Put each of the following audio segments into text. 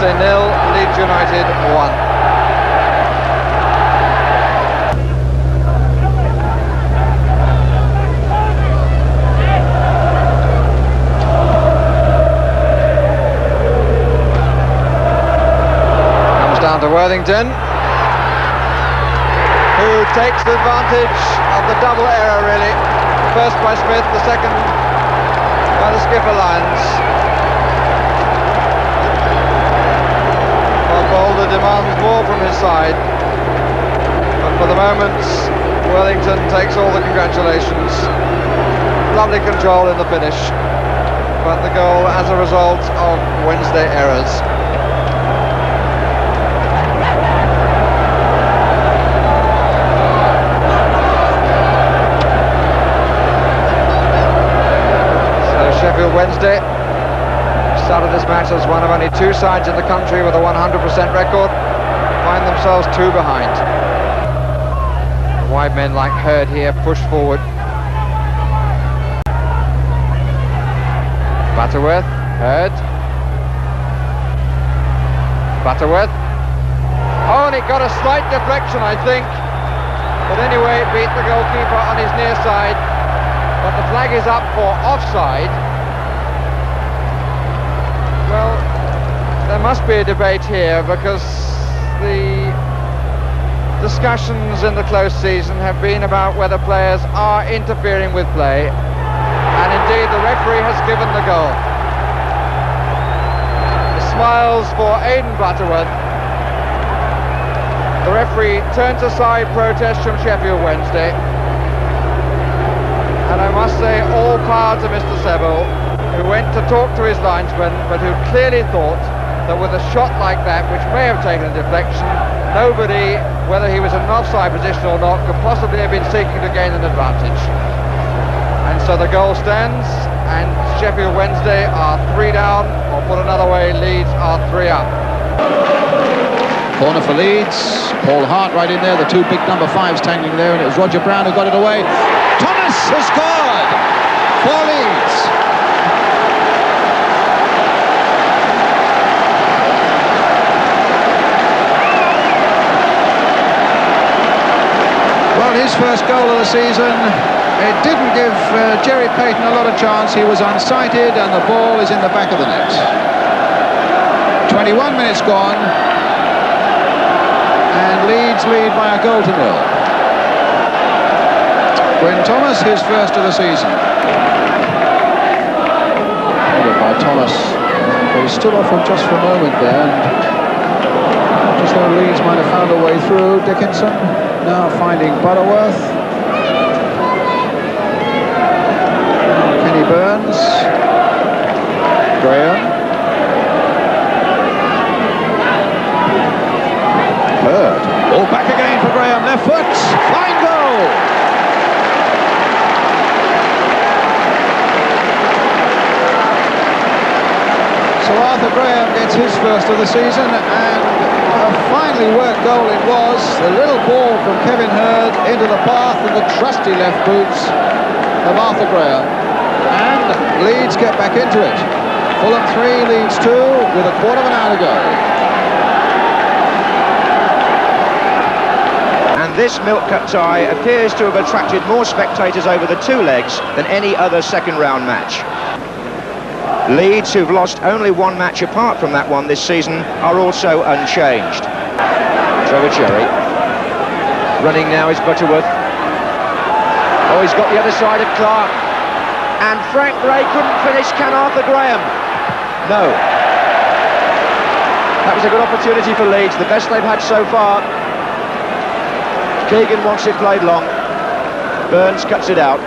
Wednesday 0, Leeds United 1. Down to Worthington, who takes advantage of the double error, really. First by Smith, the second by the skipper Lyons. Well, Boulder demands more from his side, but for the moment Worthington takes all the congratulations. Lovely control in the finish, but the goal as a result of Wednesday errors. Sheffield Wednesday started this match as one of only two sides in the country with a 100% record, find themselves two behind. Wide men like Hurd here push forward. Butterworth, Hurd. Butterworth. Oh, and it got a slight deflection, I think. But anyway, it beat the goalkeeper on his near side. But the flag is up for offside. Well, there must be a debate here, because the discussions in the close season have been about whether players are interfering with play, and indeed the referee has given the goal. The smiles for Aidan Butterworth. The referee turns aside protest from Sheffield Wednesday, and I must say all power to Mr. Seville, who went to talk to his linesman, but who clearly thought that with a shot like that, which may have taken a deflection, nobody, whether he was in an offside position or not, could possibly have been seeking to gain an advantage. And so the goal stands, and Sheffield Wednesday are 3 down, or put another way, Leeds are 3 up. Corner for Leeds. Paul Hart right in there, the two big number 5s tangling there, and it was Roger Brown who got it away. Thomas has scored for Leeds. Well, his first goal of the season. It didn't give Jerry Payton a lot of chance. He was unsighted, and the ball is in the back of the net. 21 minutes gone, and Leeds lead by a goal to 0. Gwen Thomas, his first of the season. Headed by Thomas, but he stood off him just for a moment there, and just though Leeds might have found a way through. Dickinson now finding Butterworth. Kenny Burns. Graham. Hurd. All back again for Graham. Left foot. Fine goal. So Arthur Graham gets his first of the season, and a finely worked goal it was. A little ball from Kevin Hurd into the path of the trusty left boots of Arthur Graham, and Leeds get back into it. Fulham 3, Leeds 2 with a quarter of an hour to go. And this Milk Cup tie appears to have attracted more spectators over the two legs than any other second round match. Leeds, who've lost only one match apart from that one this season, are also unchanged. Trevor Cherry. Running now is Butterworth. Oh, he's got the other side of Clark. And Frank Gray couldn't finish. Can Arthur Graham? No. That was a good opportunity for Leeds, the best they've had so far. Keegan wants it played long. Burns cuts it out.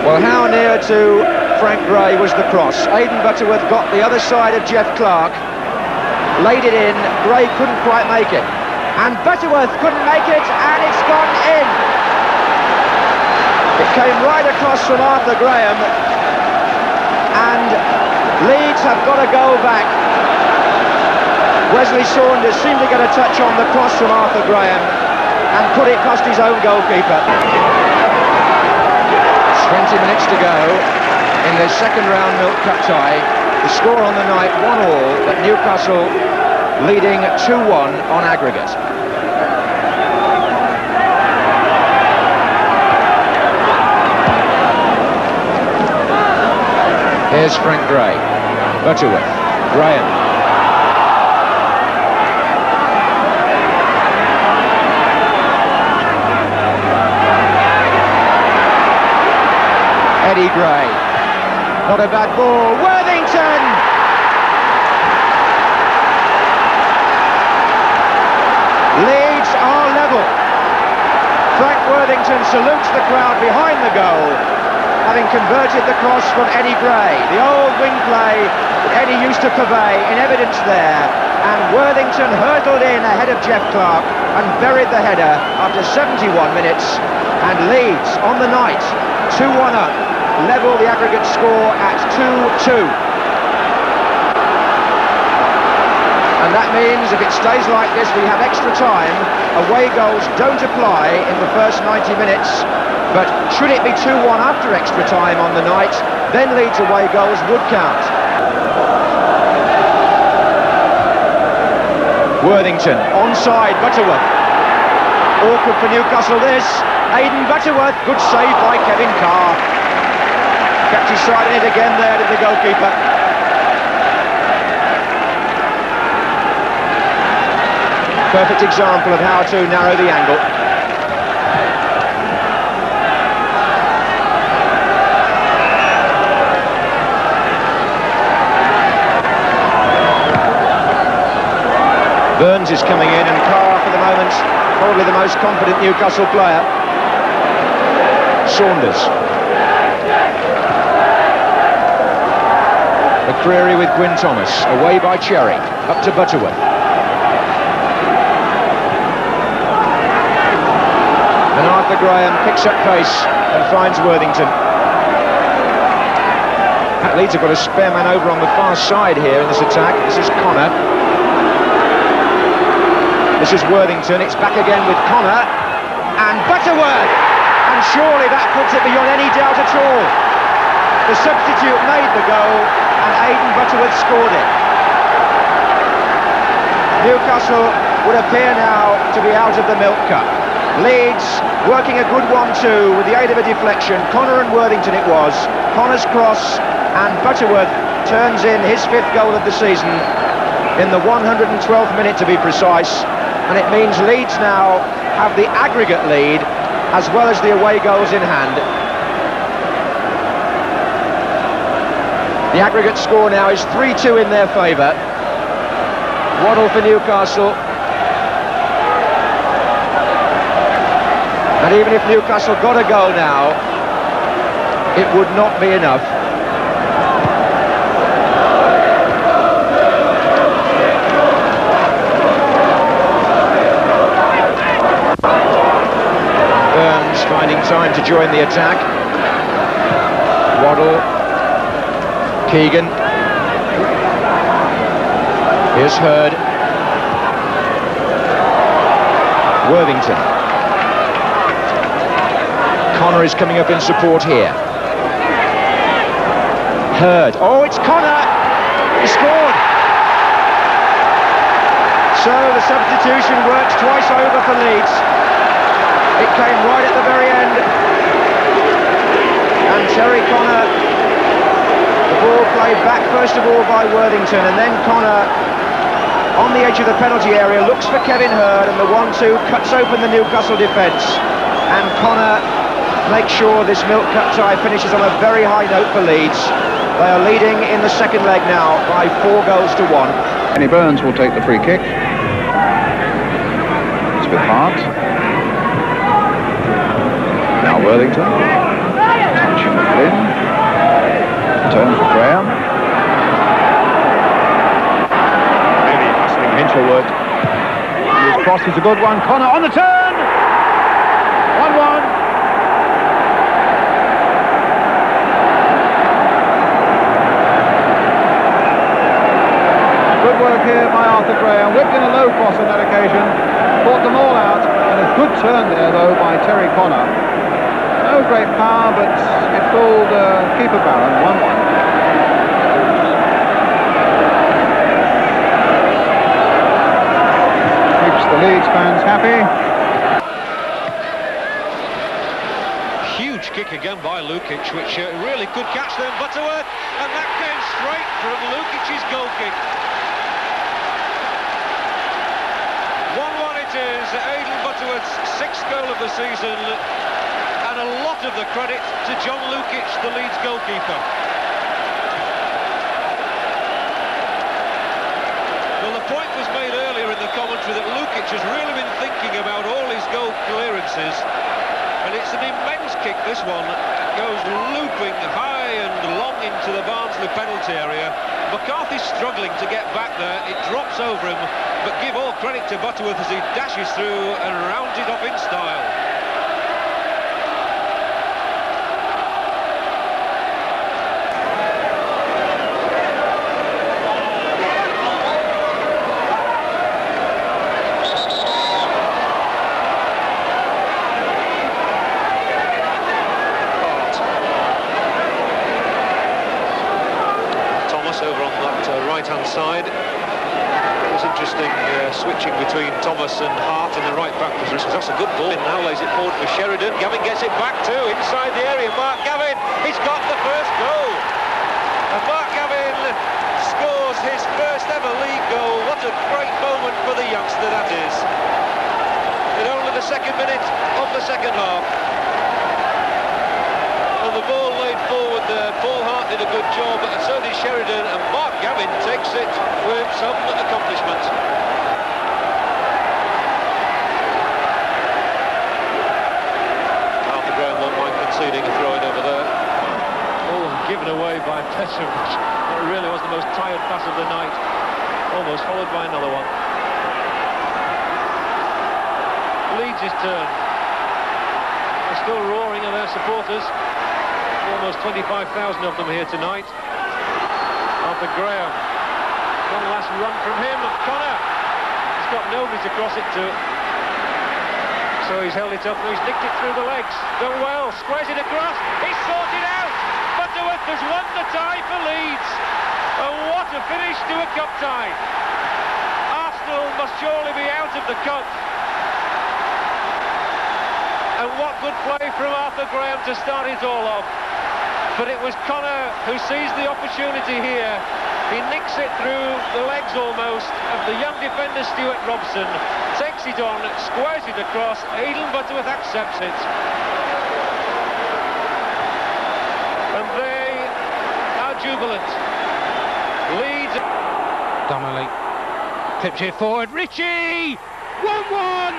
Well, how near to Frank Gray was the cross? Aidan Butterworth got the other side of Jeff Clark, laid it in. Gray couldn't quite make it, and Butterworth couldn't make it, and it's gone in. It came right across from Arthur Graham, and Leeds have got to go back. Wesley Saunders seemed to get a touch on the cross from Arthur Graham, and put it past his own goalkeeper. 20 minutes to go in the second round Milk Cup tie. The score on the night 1-1, but Newcastle leading 2-1 on aggregate. Here's Frank Gray. Butterworth. Graham. Eddie Gray. Not a bad ball. Worthington! Leeds are level. Frank Worthington salutes the crowd behind the goal, having converted the cross from Eddie Gray. The old wing play that Eddie used to purvey in evidence there. And Worthington hurtled in ahead of Jeff Clark and buried the header after 71 minutes. And Leeds on the night, 2-1 up, level the aggregate score at 2-2. And that means if it stays like this, we have extra time. Away goals don't apply in the first 90 minutes. But should it be 2-1 after extra time on the night, then Leeds away goals would count. Worthington, onside, Butterworth. Awkward for Newcastle this. Aidan Butterworth, good save by Kevin Carr. Kept his side in it again there, did the goalkeeper. Perfect example of how to narrow the angle. Burns is coming in, and Carr, for the moment, probably the most confident Newcastle player. Saunders. McCreary with Gwyn Thomas, away by Cherry, up to Butterworth. And Arthur Graham picks up pace and finds Worthington. Leeds have got a spare man over on the far side here in this attack. This is Connor. This is Worthington. It's back again with Connor and Butterworth. And surely that puts it beyond any doubt at all. The substitute made the goal and Aidan Butterworth scored it. Newcastle would appear now to be out of the Milk Cup. Leeds working a good 1-2 with the aid of a deflection. Connor and Worthington it was. Connor's cross, and Butterworth turns in his 5th goal of the season in the 112th minute to be precise. And it means Leeds now have the aggregate lead as well as the away goals in hand. The aggregate score now is 3-2 in their favour. Waddle for Newcastle. And even if Newcastle got a goal now, it would not be enough. Burns finding time to join the attack. Waddle. Keegan. Here's Hurd. Worthington. Connor is coming up in support here. Hurd. Oh, it's Connor! He scored! So the substitution works twice over for Leeds. It came right at the very end. And Terry Connor, the ball played back first of all by Worthington, and then Connor on the edge of the penalty area looks for Kevin Hurd, and the 1-2 cuts open the Newcastle defence. And Connor makes sure this Milk Cup tie finishes on a very high note for Leeds. They are leading in the second leg now by 4 goals to 1. Kenny Burns will take the free kick. It's with Hart. Now Worthington. Touching with Flynn. Turn for Graham. Really hustling Hinchelwood. His cross is a good one. Connor on the turn! 1-1. Good work here by Arthur Graham. Whipped in a low cross on that occasion. Fought them all out. And Good turn there, though, by Terry Connor. No great power, but it fooled keeper Barron, 1-1. Keeps the Leeds fans happy. Huge kick again by Lukic, which really could catch them. Butterworth, and that came straight from Lukic's goal kick. 1-1 it is. Aidan Butterworth's 6th goal of the season, and a lot of the credit to John Lukic, the Leeds goalkeeper. Well, the point was made earlier in the commentary that Lukic has really been thinking about all his goal clearances. And it's an immense kick, this one. It goes looping high and long into the Barnsley penalty area. McCarthy's struggling to get back there. It drops over him, but give all credit to Butterworth as he dashes through and rounds it off in style. Over on that right-hand side. It was interesting switching between Thomas and Hart in the right-back position. That's a good ball. Now lays it forward for Sheridan. Gavin gets it back too, inside the area. Mark Gavin, he's got the first goal. And Mark Gavin scores his first ever league goal. What a great moment for the youngster that is. In only the 2nd minute of the 2nd half. And the ball laid forward there. Paul Hart did a good job, and so did Sheridan, and Mark Gavin takes it with some accomplishment. Arthur Graham won't mind conceding a throw-in over there. Oh, given away by Petrovic. That really was the most tired pass of the night. Almost followed by another one. Leeds' turn. They're still roaring at their supporters. Almost 25,000 of them here tonight. Arthur Graham. One last run from him, and Connor. He's got nobody to cross it to. So he's held it up and he's nicked it through the legs. Done well, squares it across. He's sorted out. Butterworth has won the tie for Leeds. And what a finish to a cup tie. Arsenal must surely be out of the cup. And what good play from Arthur Graham to start it all off. But it was Connor who sees the opportunity here. He nicks it through the legs almost of the young defender Stuart Robson. Takes it on, squares it across. Aidan Butterworth accepts it. And they are jubilant. Leeds. Donnelly. Clips it forward. Ritchie! 1-1!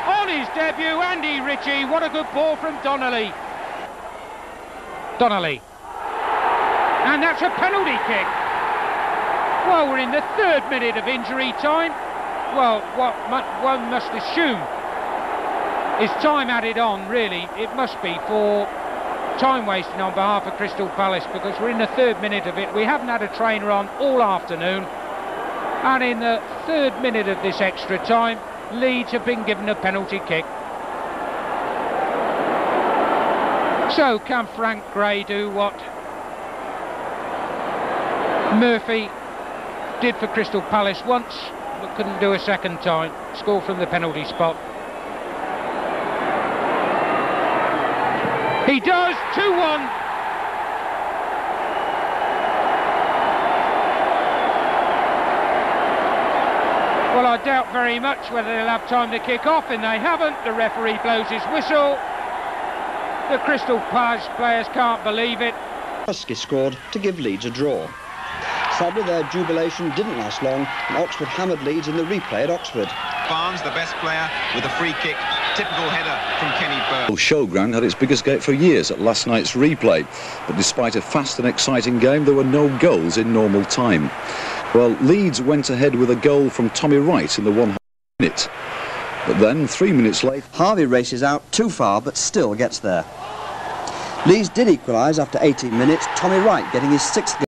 On his debut, Andy Ritchie. What a good ball from Donnelly. Donnelly. And that's a penalty kick. Well, we're in the 3rd minute of injury time. Well, what one must assume is time added on, really. It must be for time wasting on behalf of Crystal Palace, because we're in the 3rd minute of it. We haven't had a trainer on all afternoon. And in the 3rd minute of this extra time, Leeds have been given a penalty kick. So can Frank Gray do what Murphy did for Crystal Palace once, but couldn't do a second time? Score from the penalty spot. He does. 2-1. Well, I doubt very much whether they'll have time to kick off, and they haven't. The referee blows his whistle. The Crystal Palace players can't believe it. Husky scored to give Leeds a draw. Sadly, their jubilation didn't last long, and Oxford hammered Leeds in the replay at Oxford. Barnes, the best player, with a free kick. Typical header from Kenny Burke. Showground had its biggest gate for years at last night's replay, but despite a fast and exciting game, there were no goals in normal time. Well, Leeds went ahead with a goal from Tommy Wright in the 100th minute. But then, 3 minutes later, Harvey races out too far, but still gets there. Leeds did equalise after 18 minutes, Tommy Wright getting his 6th goal.